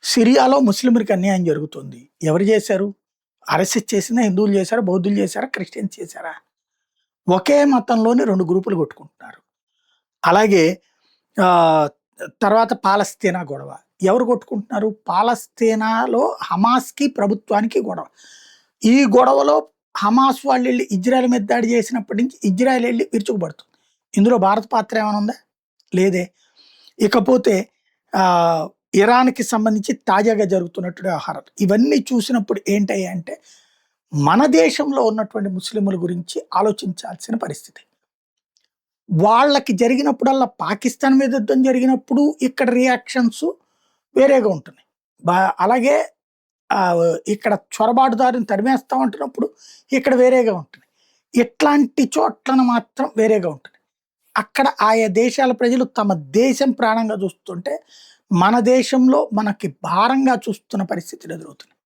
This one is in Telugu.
సిరియాలో ముస్లింలకు అన్యాయం జరుగుతుంది. ఎవరు చేశారు? అరెస్ట్ చేసిందా హిందువులు చేశారా? బౌద్ధులు చేశారా? క్రిస్టియన్స్ చేశారా? ఒకే మతంలోని 2 గ్రూపులు కొట్టుకుంటున్నారు. అలాగే ఆహ్, తర్వాత పాలస్తీనా గొడవ. ఎవరు కొట్టుకుంటున్నారు? పాలస్తీనాలో హమాస్‌కి, ప్రభుత్వానికి గొడవ. ఈ గొడవలో హమాస్ వాళ్ళెళ్లి ఇజ్రాయెల్ మీద దాడి చేసినప్పటి నుంచి ఇజ్రాయెల్ ఎళ్లి విరుచుకుపడుతుంది. ఇందులో భారత పాత్ర ఏమైనా ఉందా? లేదే. ఇకపోతే ఆహ్, ఇరాన్‌కి సంబంధించి తాజాగా జరుగుతున్నటువంటి వ్యవహారాలు. ఇవన్నీ చూసినప్పుడు ఏంటయ్యంటే, మన దేశంలో ఉన్నటువంటి ముస్లిముల గురించి ఆలోచించాల్సిన పరిస్థితి. వాళ్ళకి జరిగినప్పుడల్లా పాకిస్తాన్ మీద యుద్ధం జరిగినప్పుడు ఇక్కడ రియాక్షన్స్ వేరేగా ఉంటున్నాయి. అలాగే ఇక్కడ చొరబాటుదారుని తరిమేస్తామంటున్నప్పుడు ఇక్కడ వేరేగా ఉంటున్నాయి. ఇట్లాంటి చోట్లను మాత్రం వేరేగా ఉంటుంది. అక్కడ ఆయా దేశాల ప్రజలు తమ దేశం ప్రాణంగా చూస్తుంటే, మన దేశంలో మనకి భారంగా చూస్తున్న పరిస్థితులు ఎదురవుతున్నాయి.